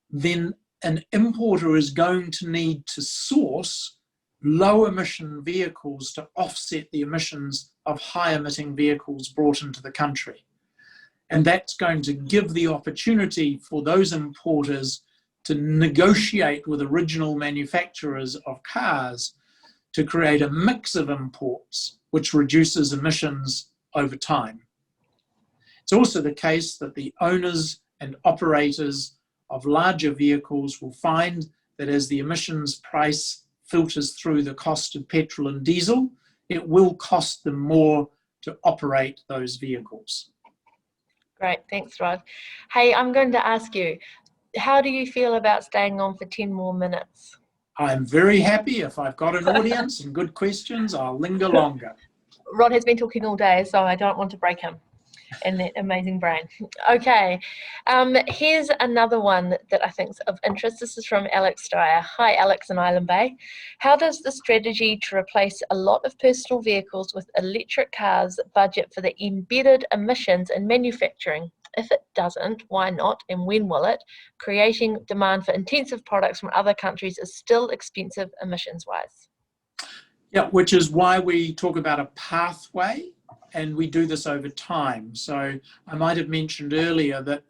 then an importer is going to need to source low emission vehicles to offset the emissions of high emitting vehicles brought into the country. And that's going to give the opportunity for those importers to negotiate with original manufacturers of cars to create a mix of imports which reduces emissions over time. It's also the case that the owners and operators of larger vehicles will find that as the emissions price filters through the cost of petrol and diesel, it will cost them more to operate those vehicles. Great, thanks, Rod. Hey, I'm going to ask you, how do you feel about staying on for 10 more minutes? I'm very happy. If I've got an audience and good questions, I'll linger longer. Rod has been talking all day, so I don't want to break him and that amazing brain. Okay, here's another one that I think is of interest. This is from Alex Dyer. Hi, Alex in Island Bay. How does the strategy to replace a lot of personal vehicles with electric cars budget for the embedded emissions in manufacturing? If it doesn't, why not, and when will it? Creating demand for intensive products from other countries is still expensive emissions-wise. Yeah, which is why we talk about a pathway, and we do this over time. So I might have mentioned earlier that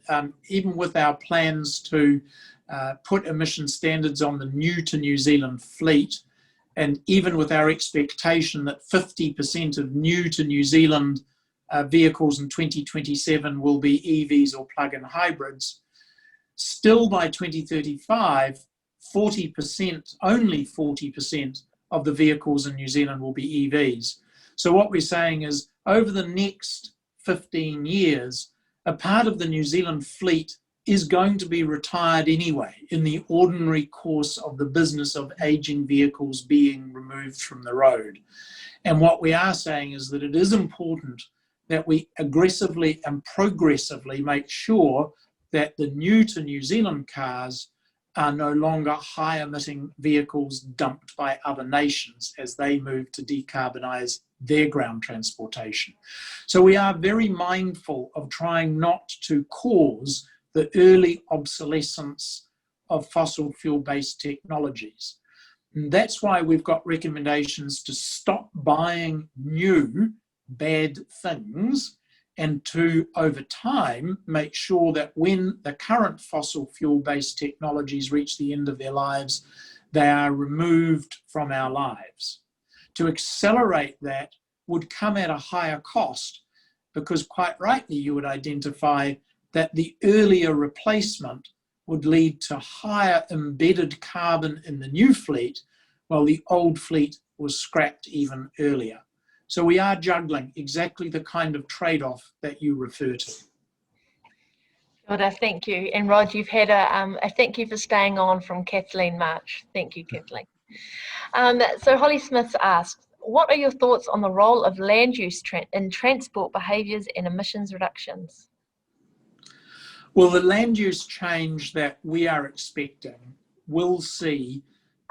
even with our plans to put emission standards on the new to New Zealand fleet, and even with our expectation that 50% of new to New Zealand vehicles in 2027 will be EVs or plug-in hybrids, still by 2035, 40%, only 40% of the vehicles in New Zealand will be EVs. So what we're saying is over the next 15 years, a part of the New Zealand fleet is going to be retired anyway in the ordinary course of the business of aging vehicles being removed from the road. And what we are saying is that it is important that we aggressively and progressively make sure that the new to New Zealand cars are no longer high emitting vehicles dumped by other nations as they move to decarbonise their ground transportation. So we are very mindful of trying not to cause the early obsolescence of fossil fuel-based technologies. And that's why we've got recommendations to stop buying new bad things and to, over time, make sure that when the current fossil fuel-based technologies reach the end of their lives, they are removed from our lives. To accelerate that would come at a higher cost because quite rightly you would identify that the earlier replacement would lead to higher embedded carbon in the new fleet while the old fleet was scrapped even earlier. So we are juggling exactly the kind of trade-off that you refer to. Rhoda, thank you. And Rod, you've had a thank you for staying on from Kathleen March. Thank you, Kathleen. So Holly Smith asks, what are your thoughts on the role of land use in transport behaviours and emissions reductions? Well, the land use change that we are expecting will see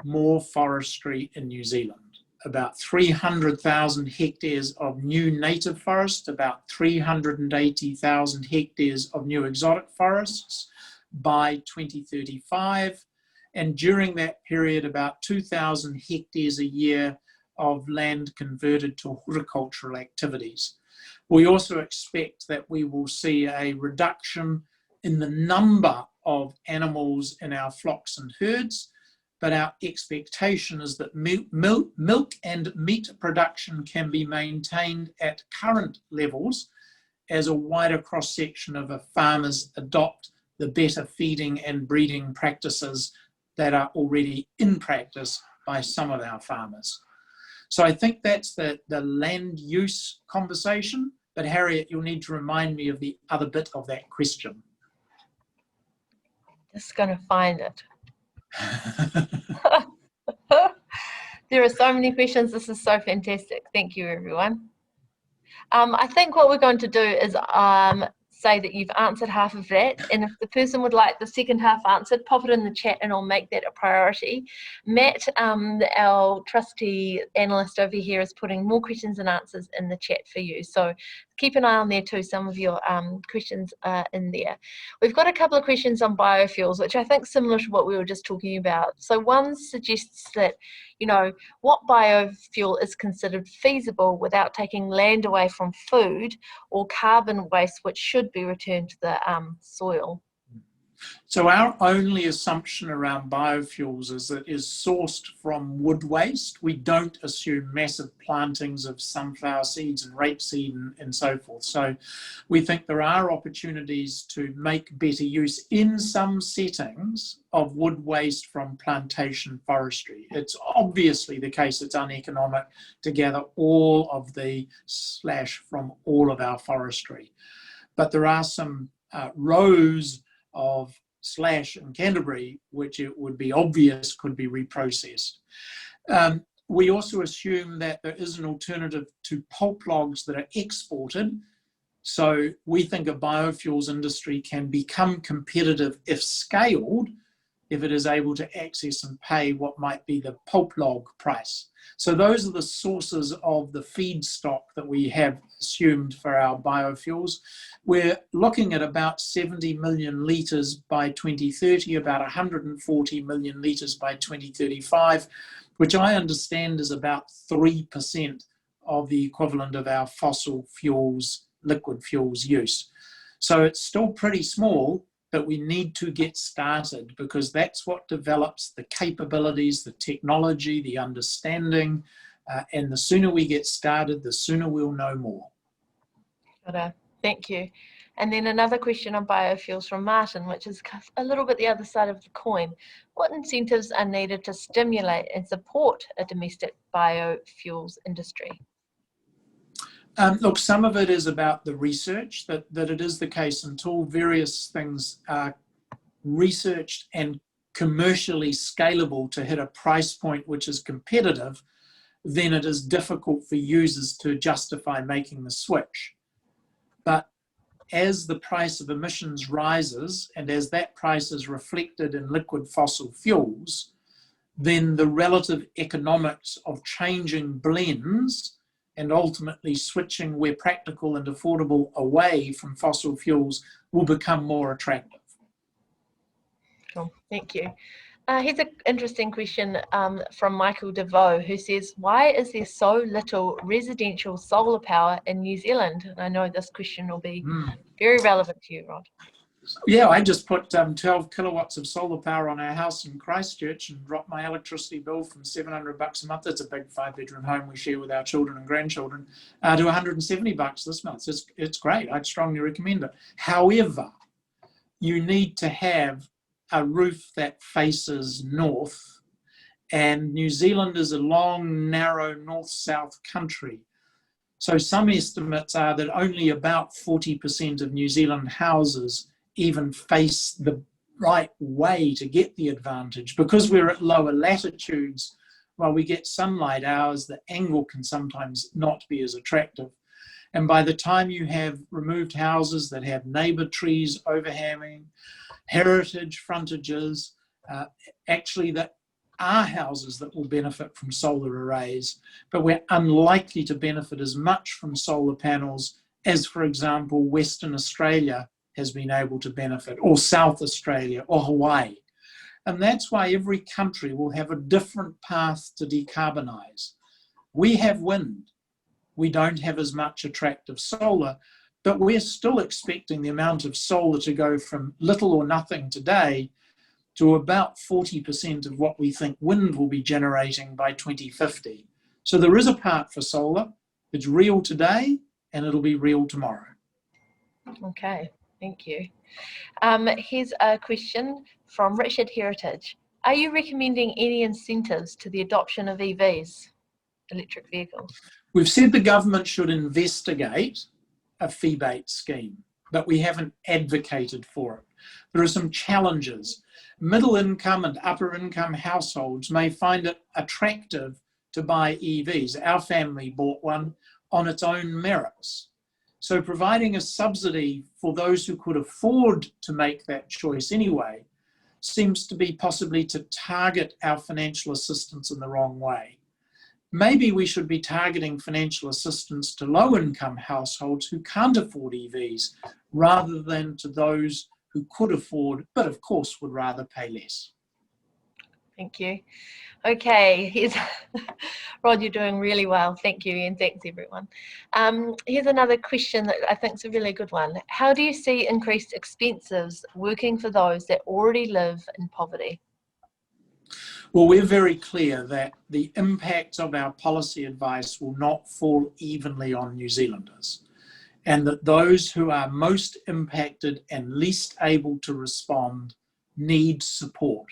more forestry in New Zealand. About 300,000 hectares of new native forest, about 380,000 hectares of new exotic forests by 2035. And during that period, about 2,000 hectares a year of land converted to horticultural activities. We also expect that we will see a reduction in the number of animals in our flocks and herds, but our expectation is that milk and meat production can be maintained at current levels as a wider cross-section of farmers adopt the better feeding and breeding practices that are already in practice by some of our farmers. So I think that's the land use conversation, but Harriet, you'll need to remind me of the other bit of that question. Just going to find it. There are so many questions. This is so fantastic. Thank you, everyone. I think what we're going to do is say that you've answered half of that, and if the person would like the second half answered, pop it in the chat and I'll make that a priority. Matt, our trusty analyst over here, is putting more questions and answers in the chat for you, so keep an eye on there too. Some of your questions are in there. We've got a couple of questions on biofuels, which I think is similar to what we were just talking about. So one suggests that, you know, what biofuel is considered feasible without taking land away from food or carbon waste, which should be returned to the soil. So our only assumption around biofuels is that it is sourced from wood waste. We don't assume massive plantings of sunflower seeds and rapeseed and so forth. So we think there are opportunities to make better use in some settings of wood waste from plantation forestry. It's obviously the case it's uneconomic to gather all of the slash from all of our forestry. But there are some rows of slash in Canterbury, which it would be obvious could be reprocessed. We also assume that there is an alternative to pulp logs that are exported. So we think a biofuels industry can become competitive if scaled, if it is able to access and pay what might be the pulp log price. So those are the sources of the feedstock that we have assumed for our biofuels. We're looking at about 70 million litres by 2030, about 140 million litres by 2035, which I understand is about 3% of the equivalent of our fossil fuels, liquid fuels use. So it's still pretty small, but we need to get started because that's what develops the capabilities, the technology, the understanding, and the sooner we get started, the sooner we'll know more. Thank you. And then another question on biofuels from Martin, which is a little bit the other side of the coin. What incentives are needed to stimulate and support a domestic biofuels industry? Look, some of it is about the research, that it is the case until various things are researched and commercially scalable to hit a price point which is competitive, then it is difficult for users to justify making the switch. But as the price of emissions rises and as that price is reflected in liquid fossil fuels, then the relative economics of changing blends and ultimately switching where practical and affordable away from fossil fuels will become more attractive. Cool, thank you. Here's an interesting question from Michael DeVoe, who says, why is there so little residential solar power in New Zealand? And I know this question will be very relevant to you, Rod. Yeah, I just put 12 kilowatts of solar power on our house in Christchurch and dropped my electricity bill from $700 a month. That's a big 5-bedroom home we share with our children and grandchildren, to $170 this month. It's great. I'd strongly recommend it. However, you need to have a roof that faces north, and New Zealand is a long, narrow north-south country. So some estimates are that only about 40% of New Zealand houses even face the right way to get the advantage. Because we're at lower latitudes, while we get sunlight hours, the angle can sometimes not be as attractive. And by the time you have removed houses that have neighbour trees overhanging, heritage frontages, actually that are houses that will benefit from solar arrays, but we're unlikely to benefit as much from solar panels as, for example, Western Australia has been able to benefit, or South Australia, or Hawaii. And that's why every country will have a different path to decarbonise. We have wind. We don't have as much attractive solar, but we're still expecting the amount of solar to go from little or nothing today to about 40% of what we think wind will be generating by 2050. So there is a part for solar. It's real today and it'll be real tomorrow. Okay, thank you. Here's a question from Richard Heritage. Are you recommending any incentives to the adoption of EVs, electric vehicles? We've said the government should investigate a fee-based scheme, but we haven't advocated for it. There are some challenges. Middle income and upper income households may find it attractive to buy EVs. Our family bought one on its own merits. So providing a subsidy for those who could afford to make that choice anyway seems to be possibly to target our financial assistance in the wrong way. Maybe we should be targeting financial assistance to low-income households who can't afford EVs rather than to those who could afford, but of course would rather pay less. Thank you. Okay, here's Rod, you're doing really well. Thank you, and thanks everyone. Here's another question that I think is a really good one. How do you see increased expenses working for those that already live in poverty? Well, we're very clear that the impact of our policy advice will not fall evenly on New Zealanders, and that those who are most impacted and least able to respond need support.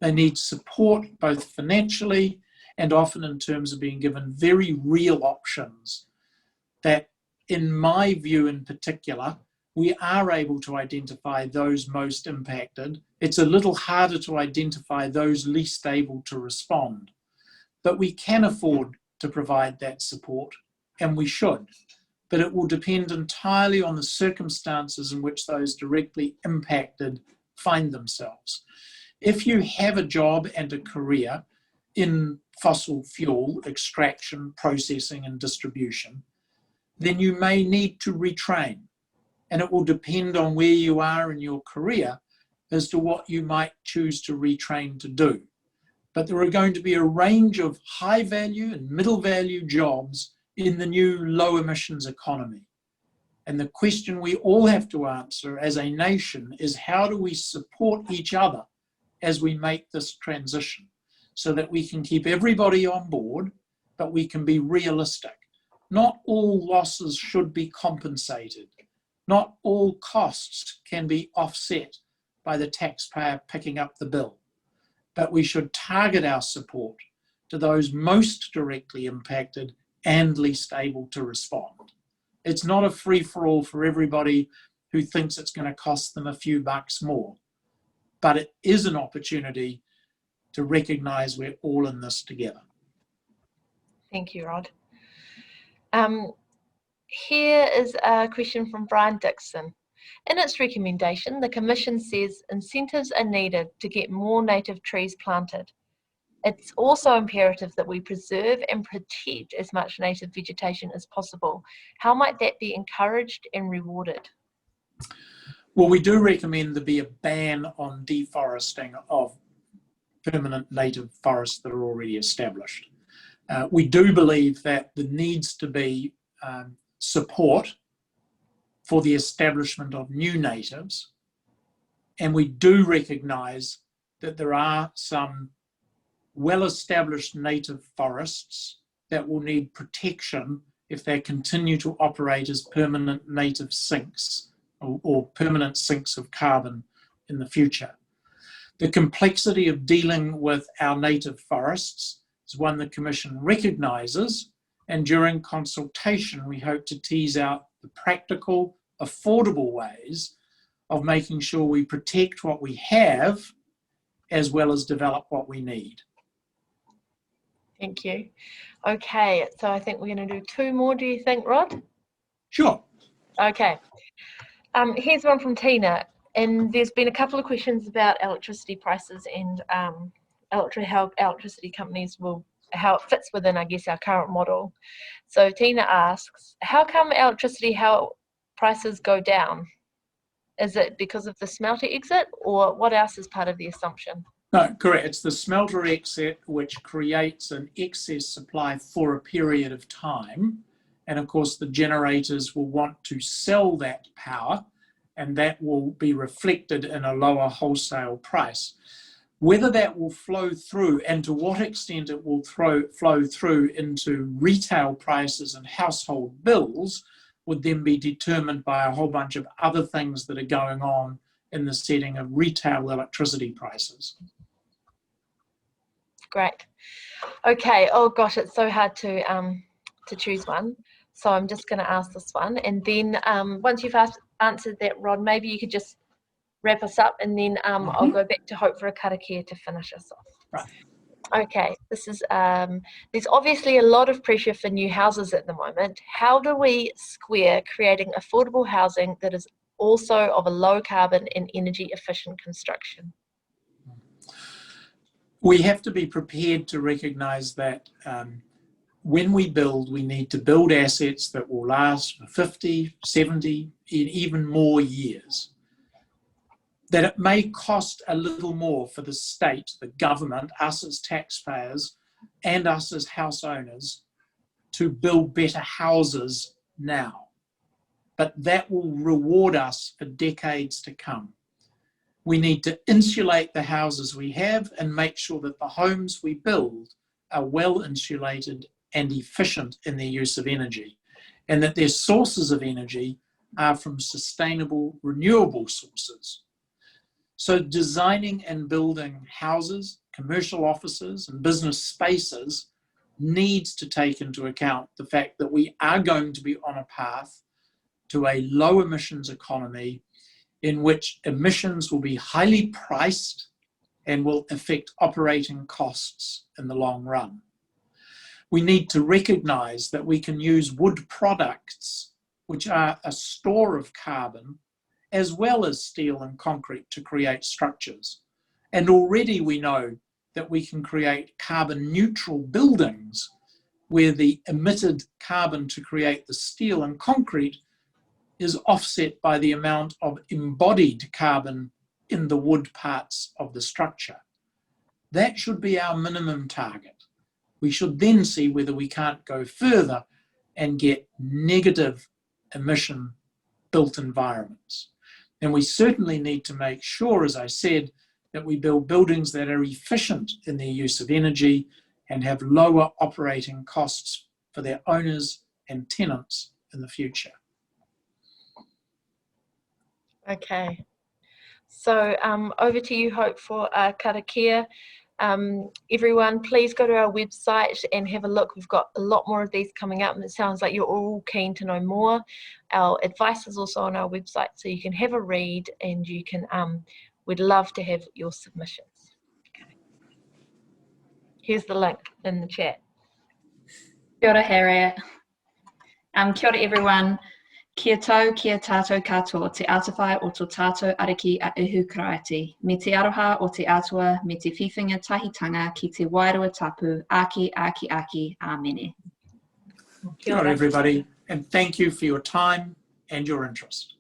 They need support both financially and often in terms of being given very real options that, in my view in particular, we are able to identify those most impacted. It's a little harder to identify those least able to respond, but we can afford to provide that support, and we should. But it will depend entirely on the circumstances in which those directly impacted find themselves. If you have a job and a career in fossil fuel extraction, processing and distribution, then you may need to retrain. And it will depend on where you are in your career as to what you might choose to retrain to do. But there are going to be a range of high value and middle value jobs in the new low emissions economy. And the question we all have to answer as a nation is, how do we support each other as we make this transition so that we can keep everybody on board, but we can be realistic. Not all losses should be compensated. Not all costs can be offset by the taxpayer picking up the bill. But we should target our support to those most directly impacted and least able to respond. It's not a free-for-all for everybody who thinks it's going to cost them a few bucks more. But it is an opportunity to recognise we're all in this together. Thank you, Rod. Here is a question from Brian Dixon. In its recommendation, the Commission says incentives are needed to get more native trees planted. It's also imperative that we preserve and protect as much native vegetation as possible. How might that be encouraged and rewarded? Well, we do recommend there be a ban on deforesting of permanent native forests that are already established. We do believe that there needs to be support for the establishment of new natives, and we do recognise that there are some well-established native forests that will need protection if they continue to operate as permanent native sinks or permanent sinks of carbon in the future. The complexity of dealing with our native forests is one the Commission recognises, and during consultation we hope to tease out the practical, affordable ways of making sure we protect what we have as well as develop what we need. Thank you. Okay, so I think we're going to do two more, do you think, Rod? Sure. Okay. Here's one from Tina, and there's been a couple of questions about electricity prices and how electricity companies how it fits within, I guess, our current model. So Tina asks, how come prices go down? Is it because of the smelter exit, or what else is part of the assumption? No, correct. It's the smelter exit which creates an excess supply for a period of time. And of course, the generators will want to sell that power, and that will be reflected in a lower wholesale price. Whether that will flow through and to what extent it will flow through into retail prices and household bills would then be determined by a whole bunch of other things that are going on in the setting of retail electricity prices. Great. Okay. Oh gosh, it's so hard to choose one. So I'm just going to ask this one, and then once you've answered that, Rod, maybe you could just wrap us up, and then I'll go back to Hope for a karakia to finish us off. Right. Okay. This is there's obviously a lot of pressure for new houses at the moment. How do we square creating affordable housing that is also of a low carbon and energy efficient construction? We have to be prepared to recognise that when we build, we need to build assets that will last for 50, 70, even more years. That it may cost a little more for the state, the government, us as taxpayers, and us as house owners to build better houses now. But that will reward us for decades to come. We need to insulate the houses we have and make sure that the homes we build are well insulated and efficient in their use of energy, and that their sources of energy are from sustainable, renewable sources. So designing and building houses, commercial offices, and business spaces needs to take into account the fact that we are going to be on a path to a low emissions economy in which emissions will be highly priced and will affect operating costs in the long run. We need to recognise that we can use wood products, which are a store of carbon, as well as steel and concrete to create structures. And already we know that we can create carbon neutral buildings where the emitted carbon to create the steel and concrete is offset by the amount of embodied carbon in the wood parts of the structure. That should be our minimum target. We should then see whether we can't go further and get negative emission built environments. And we certainly need to make sure, as I said, that we build buildings that are efficient in their use of energy and have lower operating costs for their owners and tenants in the future. Okay, so over to you, Hope, for karakia. Everyone, please go to our website and have a look. We've got a lot more of these coming up, and it sounds like you're all keen to know more. Our advice is also on our website, so you can have a read, and you can. We'd love to have your submissions. Okay. Here's the link in the chat. Kia ora, Harriet. Kia ora, everyone. Kia tau, kia tātou katoa, te atawhai o tō tātou ariki a uhu karaiti. Me te aroha o te atua, me te whiwhinga tahitanga ki te wairua tapu, aki, aki, aki, āmene. Kia ora, everybody, and thank you for your time and your interest.